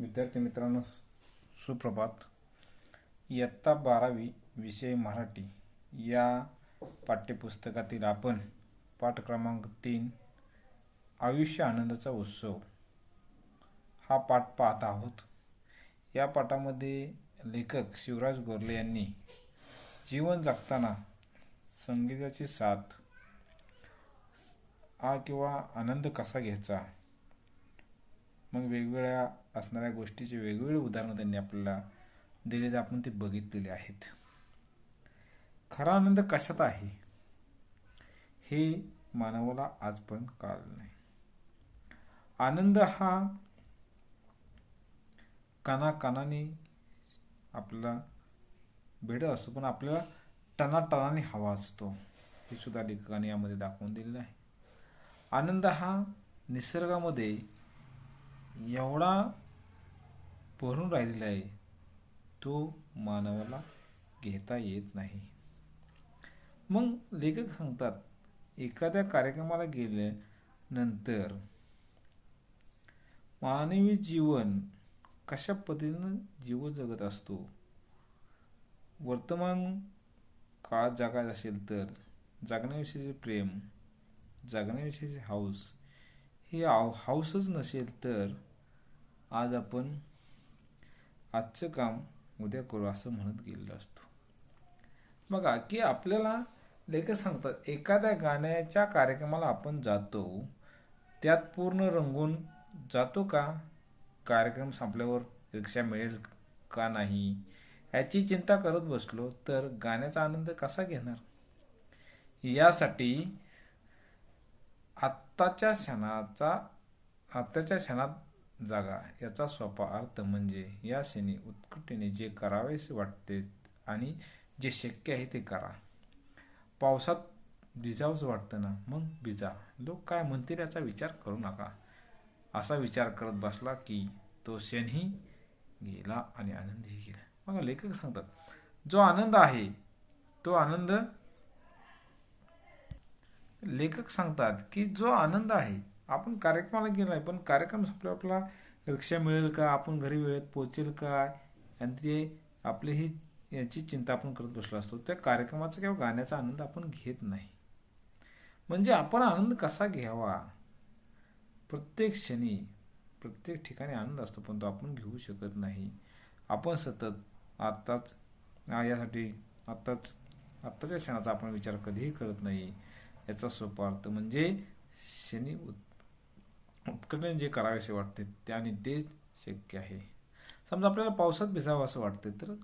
विद्यार्थी मित्रांनो, सुप्रभात. इयत्ता 12वी विषय मराठी या पाठ्यपुस्तकातील आपण पाठ क्रमांक 3 आयुष्य आनंदाचा उत्सव हा पाठ पाहत आहोत. या पाठामध्ये लेखक शिवराज गोरले यांनी जीवन जगताना संगीताची साथ किंवा आनंद कसा घ्यायचा, मग वेगवेगळ्या असणाऱ्या गोष्टीचे वेगवेगळे उदाहरणं त्यांनी आपल्याला दिलेले आपण ते बघितलेले आहेत. खरा आनंद कशात आहे हे मानवाला आजपर्यंत कळलं नाही. आनंद हा कानाकानाने आपल्याला भेटत असतो, पण आपल्याला टनाटनाने हवा असतो. हे सुद्धा लेखकाने यामध्ये दाखवून दिलेलं आहे. आनंद हा निसर्गामध्ये एवढा भरून राहिलेला आहे, तो मानवाला घेता येत नाही. मग लेखक सांगतात, एखाद्या कार्यक्रमाला गेल्यानंतर मानवी जीवन कशा पद्धतीनं जीव जगत असतो. वर्तमान काळात जगायचं असेल तर जगण्याविषयीचे प्रेम, जगण्याविषयीचे हौस, हे हौसच नसेल तर आज आपण आजचं काम उद्या करू असं म्हणत गेलेलो असतो. बघा की आपल्याला लेखक सांगतात, एखाद्या गाण्याच्या कार्यक्रमाला आपण जातो, त्यात पूर्ण रंगून जातो का? कार्यक्रम संपल्यावर रिक्षा मिळेल का नाही याची चिंता करत बसलो तर गाण्याचा आनंद कसा घेणार? यासाठी आत्ताच्या क्षणात जागा याचा सोपा अर्थ म्हणजे या क्षणी उत्कटेने जे करावेसे वाटते आणि जे शक्य आहे ते करा. पावसात भिजावंच वाटतं ना, मग भिजा. लोक काय म्हणतील याचा विचार करू नका. असा विचार करत बसला की तो क्षणही गेला आणि आनंदही गेला. मग लेखक सांगतात, जो आनंद आहे तो आनंद लेखक सांगतात की जो आनंद आहे, आपण कार्यक्रमाला गेलाय पण कार्यक्रम संपल्यावर आपला रिक्षा मिळेल का, आपण घरी वेळेत पोहोचेल का, आणि ते आपली ही याची चिंता आपण करत बसलो असतो. त्या कार्यक्रमाचा किंवा गाण्याचा आनंद आपण घेत नाही. म्हणजे आपण आनंद कसा घ्यावा? प्रत्येक क्षणी प्रत्येक ठिकाणी आनंद असतो, पण तो आपण घेऊ शकत नाही. आपण सतत आत्ताच यासाठी आत्ताच्या क्षणाचा आपण विचार कधीही करत नाही. याचा सोपा अर्थ म्हणजे क्षणी उत्कटने जे करावेसे वाटते त्याने तेच शक्य आहे. समजा आपल्याला पावसात भिजावं असं वाटतं तर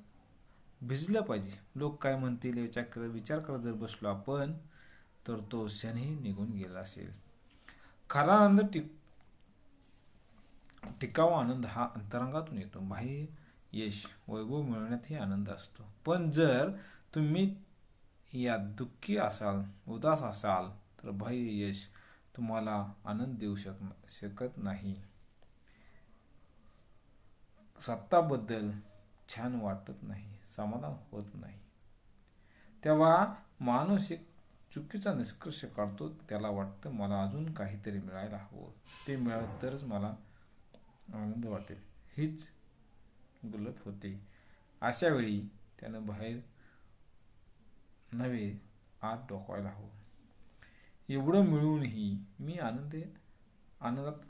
भिजलं पाहिजे. लोक काय म्हणतील विचार करत जर बसलो आपण तर तो क्षणही निघून गेला असेल. खरा आनंद टिकावा आनंद हा अंतरंगातून येतो. बाह्य यश वैभव मिळवण्यातही आनंद असतो, पण जर तुम्ही या दुःखी असाल, उदास असाल तर बाह्य यश तुम्हाला आनंद देऊ शकत नाही. स्वतःबद्दल छान वाटत नाही, समाधान होत नाही. तेव्हा माणूस एक चुकीचा निष्कर्ष काढतो. त्याला वाटतं मला अजून काहीतरी मिळायला हवं, ते मिळालं तरच मला आनंद वाटेल. हीच गलत होते. अशा वेळी त्यानं बाहेर नव्हे आत डोकावायला हवं. एवढं मिळूनही मी आनंदात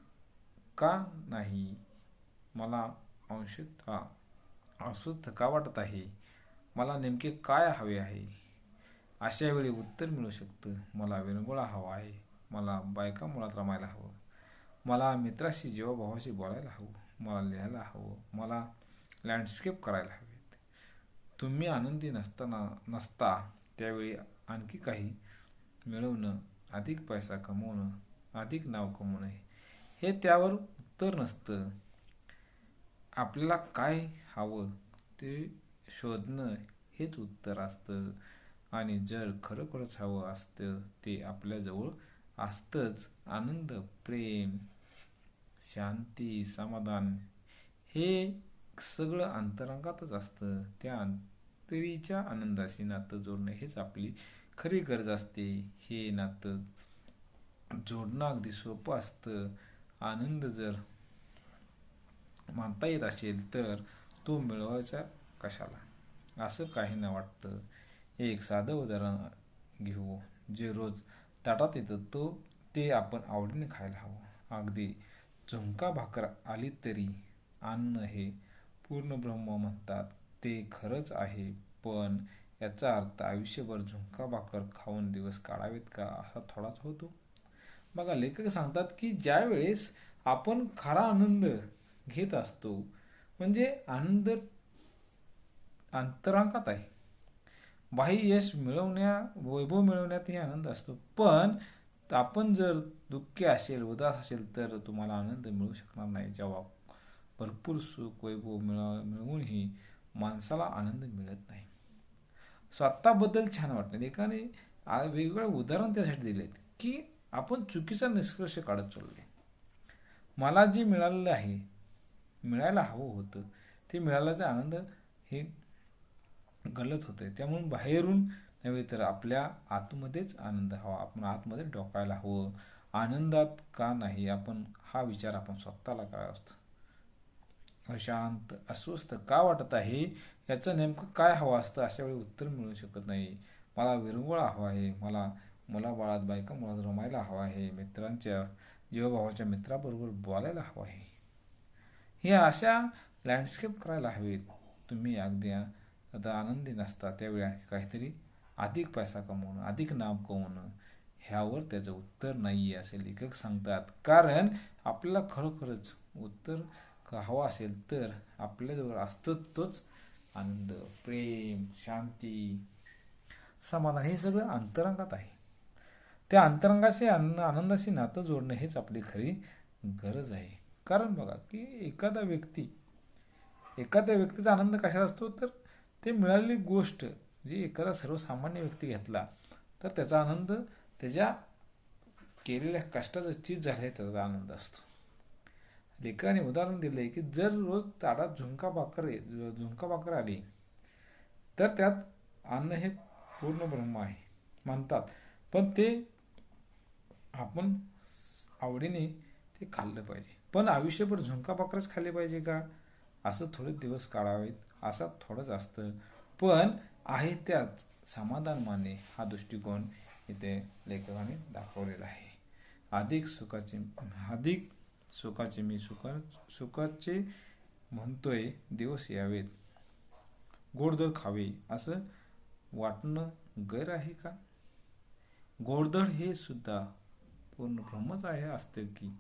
का नाही? मला अंशतः का वाटत आहे? मला नेमके काय हवे आहे? अशा वेळी उत्तर मिळू शकतं, मला विरंगुळा हवा आहे, मला बायका मुळात रमायला हवं, मला मित्राशी जीवाभावाशी बोलायला हवं, मला लिहायला हवं, मला लँडस्केप करायला हवेत. तुम्ही आनंदी नसता त्यावेळी आणखी काही मिळवणं, अधिक पैसा कमवणं, अधिक नाव कमवणं हे त्यावर उत्तर नसतं. आपल्याला काय हवं ते शोधणं हेच उत्तर असतं. आणि जर खरोखरच हवं असतं ते आपल्याजवळ असतंच. आनंद, प्रेम, शांती, समाधान हे सगळं अंतरंगातच असतं. त्या अंतरीच्या आनंदाशी नातं जोडणं हेच आपली खरी गरज असते. हे नातं जोडणं अगदी सोपं असतं. आनंद जर आणता येत असेल तर तो मिळवायचा कशाला, असं काहींना वाटतं. एक साधं उदाहरण घेऊ. जे रोज ताटात येतं ते आपण आवडीने खायला हवं. अगदी झुणका भाकर आली तरी अन्न हे पूर्ण ब्रह्म म्हणतात. ते खरंच आहे, पण याचा अर्थ आयुष्यभर झुणका भाकर खाऊन दिवस काढावेत का असा थोडाच होतो. बघा, लेखक सांगतात की ज्या वेळेस आपण खरा आनंद घेत असतो, म्हणजे आनंद अंतरांगात आहे. बाह्य यश वैभव मिळवण्यातही आनंद असतो, पण आपण जर दुःखी असेल, उदास असेल तर तुम्हाला आनंद मिळू शकणार नाही. जेव्हा भरपूर सुख वैभव मिळवूनही माणसाला आनंद मिळत नाही. स्वतःबद्दल छान वाटतं. एकाने वेगवेगळे उदाहरण त्यासाठी दिलेत की आपण चुकीचा निष्कर्ष काढत चाललोय. मला जे मिळालेलं आहे, मिळायला हवं होतं, ते मिळाल्याचा आनंद हे गलत होतंय. त्यामुळे बाहेरून नव्हे तर आपल्या आतमध्येच आनंद हवा. आपण आतमध्ये डोकायला हवं. आनंदात का नाही हा विचार आपण स्वतःला करावा असतो. अशांत अस्वस्थ का वाटत आहे, याचं नेमकं काय हवं असतं, अशा वेळी उत्तर मिळू शकत नाही. मला विरंगुळा हवा आहे, मला मुलाबाळात बायका मुळात रमायला हवा आहे, मित्रांच्या जीवभावाच्या मित्राबरोबर बोलायला हवं आहे. हे अशा लँडस्केप करायला हवेत. तुम्ही अगदी आता आनंदी नसता त्यावेळी काहीतरी अधिक पैसा कमवणं, अधिक नाम कमवणं, ह्यावर त्याचं उत्तर नाही आहे असे लेखक सांगतात. कारण आपल्याला खरोखरच उत्तर हवं असेल तर आपल्याजवळ असतं तोच आनंद, प्रेम, शांती, समाधान, हे सगळं अंतरंगात आहे. त्या अंतरंगाशी आनंदाशी नातं जोडणं हेच आपली खरी गरज आहे. कारण बघा की एखाद्या व्यक्तीचा आनंद कशात असतो, तर ते मिळालेली गोष्ट जी एखादा सर्वसामान्य व्यक्ती घेतला तर त्याचा आनंद त्याच्या केलेल्या कष्टाचं चीज झालं आहे त्याचा आनंद असतो. लेखकाने उदाहरण दिलं आहे की जर रोज ताटात झुणका भाकर आली तर त्यात अन्न हे पूर्ण ब्रह्म आहे म्हणतात, पण ते आपण आवडीने ते खाल्लं पाहिजे. पण आयुष्यभर झुणका भाकरच खाल्ली पाहिजे का, असं थोडे दिवस काढावेत असं थोडंच असतं. पण आहे त्यात समाधान माने हा दृष्टिकोन इथे लेखकाने दाखवलेला आहे. अधिक सुखाचे मी सुखाचे म्हणतोय दिवस यावेत, गोडधोड खावे असं वाटणं गैर आहे का. गोडधोड हे सुद्धा पूर्ण ब्रह्मच आहे असते की.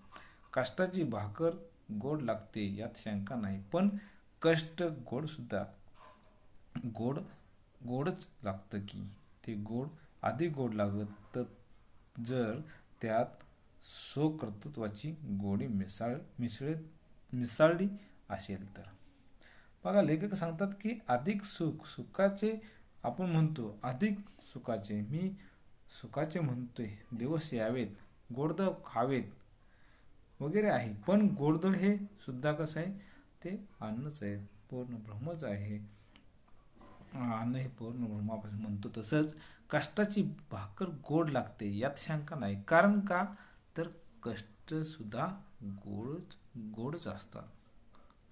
कष्टाची भाकर गोड लागते यात शंका नाही, पण कष्ट गोडच लागतं की. ते अधिक गोड लागत जर त्यात स्वकर्तृत्वाची गोडी मिसळली असेल तर. बघा, लेखक सांगतात की अधिक सुखाचे आपण म्हणतो, अधिक सुखाचे मी सुखाचे म्हणतोय दिवस यावेत, गोडधोड खावेत वगैरे आहे, पण गोडधोड हे सुद्धा कसं आहे, ते अन्नच आहे, पूर्ण ब्रह्मच आहे. अन्न हे पूर्ण ब्रह्मापासून म्हणतो. तसंच कष्टाची भाकर गोड लागते यात शंका नाही. कारण का, तर कष्ट सुद्धा गोडच असतात.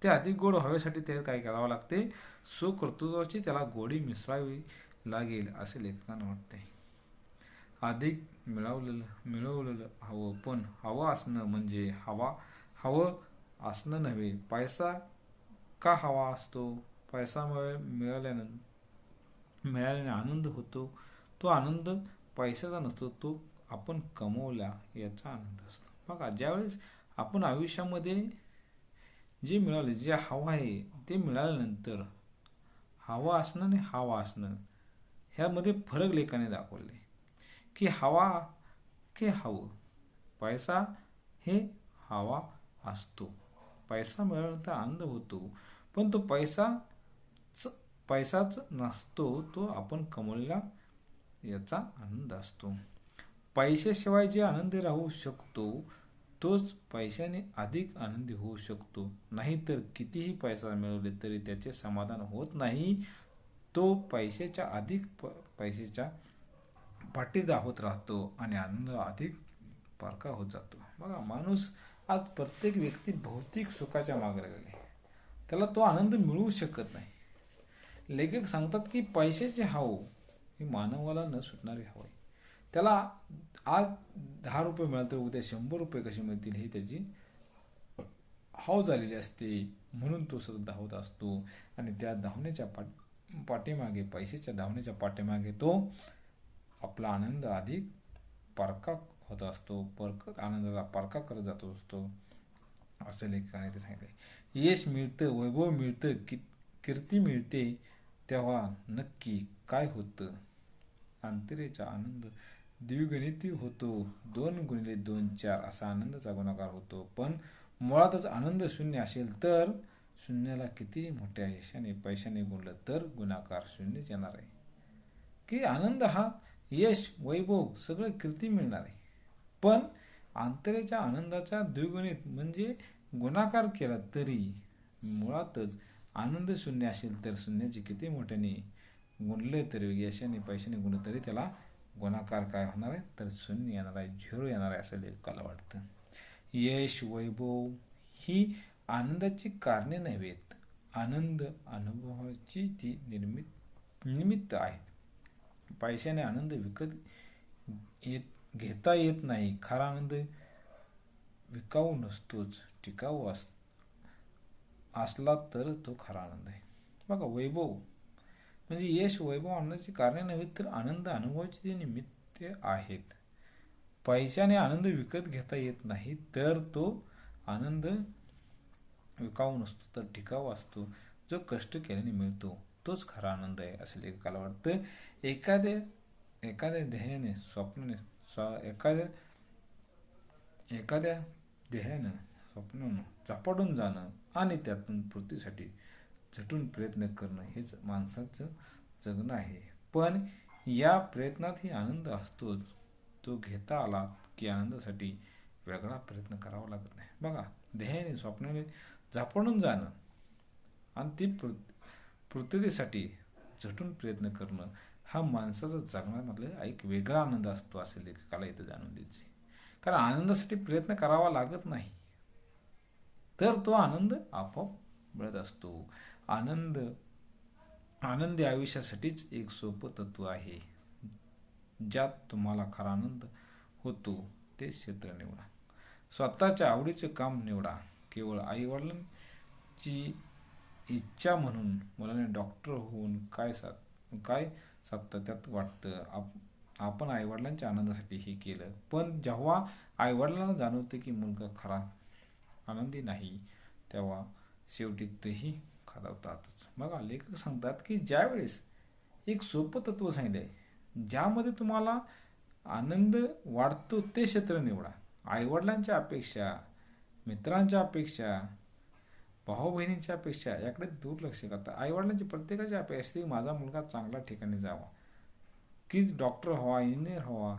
ते अधिक गोड व्हाव्यासाठी त्याला काय करावं लागते, स्वकर्तृत्वाची त्याला गोडी मिसळावी लागेल असे लेखकांना वाटते. अधिक मिळवलेलं हवं, पण हवं असणं म्हणजे हवं असणं नव्हे. पैसा का हवा असतो, पैसा मिळाल्याने आनंद होतो. तो आनंद पैशाचा नसतो, तो आपण कमवला याचा आनंद असतो. बघा, ज्यावेळेस आपण आयुष्यामध्ये जे मिळाले, जे हवं आहे ते मिळाल्यानंतर हवं असणं आणि हवा असणं ह्यामध्ये फरक लेखाने दाखवले की हवा की हवं, पैसा हे हवा असतो. पैसा मिळाल्यानंतर आनंद होतो, पण तो पैसाच नसतो, तो आपण कमवलेला याचा आनंद असतो. पैशाशिवाय जे आनंदी राहू शकतो तोच पैशाने अधिक आनंदी होऊ शकतो. नाहीतर कितीही पैसा मिळवले तरी त्याचे समाधान होत नाही. तो पैशाच्या पाठीत होत राहतो आणि आनंद अधिक पारखा होत जातो. बघा, माणूस आज प्रत्येक व्यक्ती भौतिक सुखाच्या मागे लागले. त्याला तो आनंद मिळू शकत नाही. लेखक सांगतात की पैशाचे हाव ही मानवाला न सुटणारी हवं आहे. त्याला आज 10 रुपये मिळाले तर उद्या 100 रुपये कसे मिळतील हे त्याची हाव झालेली असते. म्हणून तो सतत धावत असतो आणि त्या धावण्याच्या पाठीमागे, पैशाच्या धावण्याच्या पाठीमागे तो आपला आनंद अधिक परका होत असतो, आनंदाला परका करत जातो असतो, असं लेखकाने ते सांगितले. यश मिळतं, वैभव मिळतं, कीर्ती मिळते तेव्हा नक्की काय होतं? अंतरेचा आनंद द्विगुणित होतो. 2 × 2 = 4 असा आनंदाचा गुणाकार होतो. पण मुळातच आनंद शून्य असेल तर शून्याला कितीही मोठ्या यशाने पैशाने गुणलं तर गुणाकार शून्यच येणार आहे. की आनंद हा यश, वैभव, सगळं कीर्ती मिळणार आहे. पण अंतरेच्या आनंदाचा द्विगुणित म्हणजे गुणाकार केला तरी मुळातच आनंद शून्य असेल तर शून्याची किती मोठ्याने गुणले तरी, यशाने पैशाने गुणलं तरी त्याला गुणाकार काय होणार आहे तर शून्य येणार आहे, 0 येणार आहे असं लेखकाला वाटतं. यश, वैभव ही आनंदाची कारणे नव्हेत, आनंद अनुभवाची ती निमित्त आहेत. पैशाने आनंद घेता येत नाही. खरा आनंद विकाऊ नसतोच, टिकाऊ असला तर तो खरा आनंद आहे. बघा, वैभव म्हणजे यश, वैभव आनंदाची कारणे नव्हेत तर आनंद अनुभवाची ती निमित्त आहेत. पैशाने आनंद विकत घेता येत नाही तर तो आनंद विकाऊ नसतो तर टिकाऊ असतो. जो कष्ट केल्याने मिळतो तोच खरा आनंद आहे असं लेखकाला वाटतं. एखाद्या ध्येयाने स्वप्नानं झपाटून जाणं आणि त्यातून पूर्तीसाठी झटून प्रयत्न करणं हेच माणसाचं जगणं आहे. पण या प्रयत्नातही आनंद असतोच. तो घेता आला की आनंदासाठी वेगळा प्रयत्न करावा लागत नाही. बघा, ध्येयाने, स्वप्नाने झपाटून जाणं आणि ती पूर्ततेसाठी झटून प्रयत्न करणं हा माणसाचा जगण्यामधला एक वेगळा आनंद असतो असं लेखकाला इथं जाणून द्यायचे. कारण आनंदासाठी प्रयत्न करावा लागत नाही तर तो आनंद आपोआप मिळत असतो. आनंदी आयुष्यासाठीच एक सोपं तत्व आहे. ज्यात तुम्हाला खरा आनंद होतो ते क्षेत्र निवडा. स्वतःच्या आवडीचं काम निवडा. केवळ आईवडिलांची इच्छा म्हणून मुलाने डॉक्टर होऊन काय साधतं त्यात वाटतं आपण आईवडिलांच्या आनंदासाठी हे केलं. पण जेव्हा आईवडिलांना जाणवतं की मुलगा खरा आनंदी नाही तेव्हा शेवटी तेही खालावतातच. बघा, लेखक सांगतात की ज्यावेळेस एक सोपं तत्व सांगितलंय, ज्यामध्ये तुम्हाला आनंद वाढतो ते क्षेत्र निवडा. आईवडिलांच्या अपेक्षा, मित्रांच्या अपेक्षा, भाऊ बहिणींच्या अपेक्षा याकडे दुर्लक्ष करतात. आईवडिलांची प्रत्येकाची अपेक्षा असते की माझा मुलगा चांगल्या ठिकाणी जावा, की डॉक्टर व्हावा, इंजिनियर व्हावा,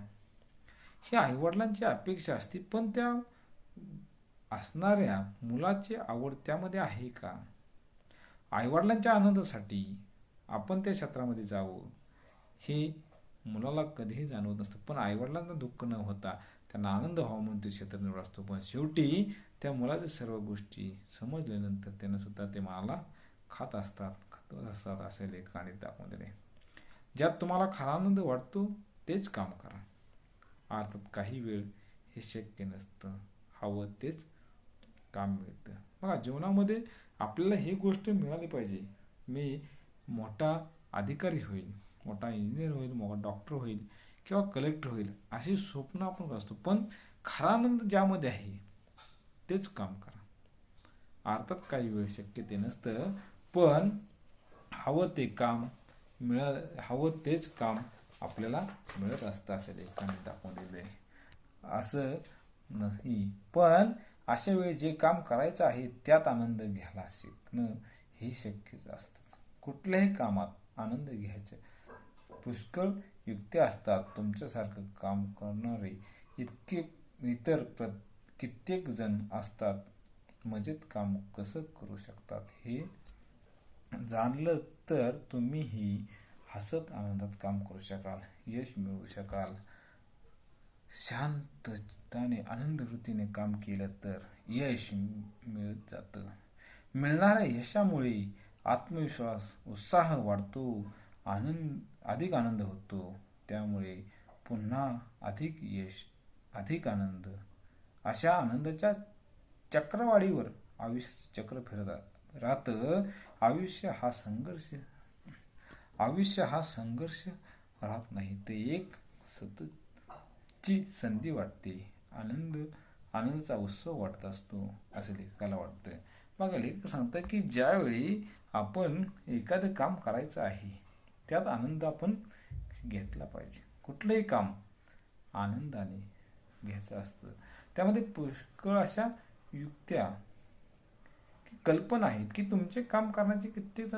ही आईवडिलांची अपेक्षा असते. पण त्या असणाऱ्या मुलाची आवड त्यामध्ये आहे का? आईवडिलांच्या आनंदासाठी आपण त्या क्षेत्रामध्ये जावं हे मुलाला कधीही जाणवत नसतं. पण आईवडिलांना दुःख न होता त्यांना आनंद व्हावा म्हणून ते क्षेत्र निवडत असतो. पण शेवटी त्या मुलाच्या सर्व गोष्टी समजल्यानंतर त्यांना सुद्धा ते मनाला खात असतात असे लेखकाने दाखवून दिले. ज्यात तुम्हाला खरा आनंद वाटतो तेच काम करा. अर्थात काही वेळ हे शक्य नसतं, हवं तेच काम मिळतं. बघा, जीवनामध्ये आपल्याला ही गोष्ट मिळाली पाहिजे, मी मोठा अधिकारी होईल, मोठा इंजिनियर होईल, मोठा डॉक्टर होईल किंवा कलेक्टर होईल अशी स्वप्न आपण असतो. पण खरा आनंद ज्यामध्ये आहे तेच काम करा. अर्थात काही वेळ शक्य ते नसतं, पण हवं तेच काम आपल्याला मिळत असतं असं लेखकाने दाखवून दिले. असं नाही, पण अशा वेळी जे काम करायचं आहे त्यात आनंद घ्यायला शिकणं हे शक्यच असतं. कुठल्याही कामात आनंद घ्यायचे पुष्कळ युक्त्या असतात. तुमच्यासारखं काम करणारे इतर कित्येक जण असतात. मजेत काम कसं करू शकतात हे जाणलं तर तुम्हीही हसत आनंदात काम करू शकाल, यश मिळवू शकाल. शांतताने आनंद वृत्तीने काम केलं तर यश मिळत जातं. मिळणाऱ्या यशामुळे आत्मविश्वास, उत्साह वाढतो, अधिक आनंद होतो. त्यामुळे पुन्हा अधिक यश, अधिक आनंद, अशा आनंदाच्या चक्रवाढीवर आयुष्याचे चक्र फिरत राहतं. आयुष्य हा संघर्ष राहत नाही, ते एक सततची संधी वाटते. आनंदाचा उत्सव वाटत असतो, असे लेखकाला वाटतं. मग लेखक सांगतात की ज्यावेळी आपण एखादं काम करायचं आहे, त्यात आनंद आपण घेतला पाहिजे. कुठलंही काम आनंदाने घ्यायचं असतं. त्यामध्ये पुष्कळ अशा युक्त्या, कल्पना आहेत की तुमचे काम करण्याची कित्येक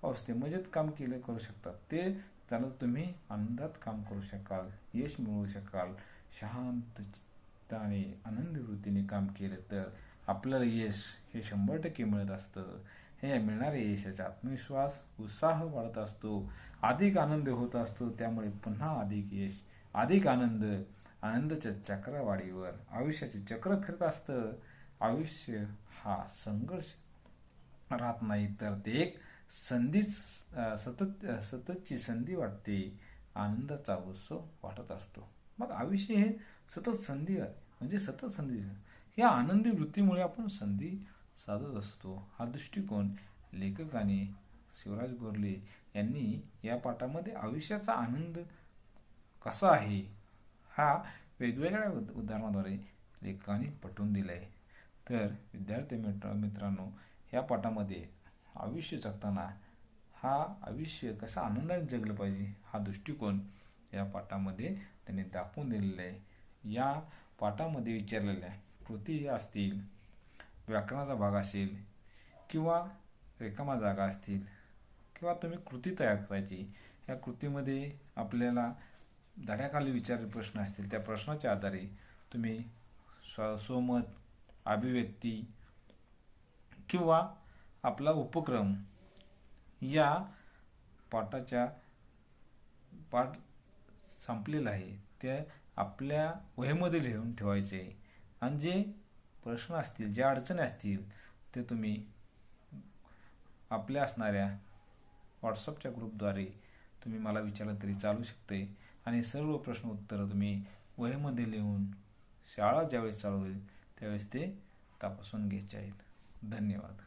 असते. मजेत काम करू शकतात. ते त्याला तुम्ही आनंदात काम करू शकाल, यश मिळवू शकाल. शांतताने, आनंदी वृत्तीने काम केलं तर आपल्याला यश हे 100% मिळत असतं. हे मिळणाऱ्या यशाचा आत्मविश्वास, उत्साह वाढत असतो, अधिक आनंद होत असतो. त्यामुळे पुन्हा अधिक यश, अधिक आनंद, आनंदाच्या चक्रवाढीवर आयुष्याचे चक्र फिरत असतं. आयुष्य हा संघर्ष राहत नाही, तर ते एक सततची संधी वाटते. आनंदाचा उत्सव वाटत असतो. मग आयुष्य हे सतत संधी आहे, म्हणजे सतत संधी. या आनंदी वृत्तीमुळे आपण संधी साधत असतो. हा दृष्टिकोन लेखकाने शिवराज गोरले यांनी या पाठामध्ये आयुष्याचा आनंद कसा आहे हा वेगवेगळ्या उदाहरणाद्वारे लेखकाने पटवून दिला आहे. तर विद्यार्थी मित्रांनो, या पाठामध्ये आयुष्य जगताना आयुष्य कसं आनंदाने जगलं पाहिजे हा दृष्टिकोन या पाठामध्ये त्यांनी दाखवून दिलेला आहे. या पाठामध्ये विचारलेल्या कृती असतील, व्याकरणाचा भाग असेल, किंवा रिकामा जागा असतील, किंवा तुम्ही कृती तयार करायची, या कृतीमध्ये आपल्याला धड्याखाली विचारलेले प्रश्न असतील, त्या प्रश्नाच्या आधारे तुम्ही स्वमत, अभिव्यक्ती किंवा आपला उपक्रम या पाठ संपलेला आहे ते आपल्या वहीमध्ये लिहून ठेवायचे. आणि जे प्रश्न असतील, ज्या अडचणी असतील, ते तुम्ही आपल्या असणाऱ्या व्हॉट्सअपच्या ग्रुपद्वारे तुम्ही मला विचारलं तरी चालू शकते. आणि सर्व प्रश्न उत्तरं तुम्ही वहीमध्ये लिहून शाळा ज्यावेळेस चालू होईल त्यावेळेस ते तपासून घ्यायचे आहेत. धन्यवाद.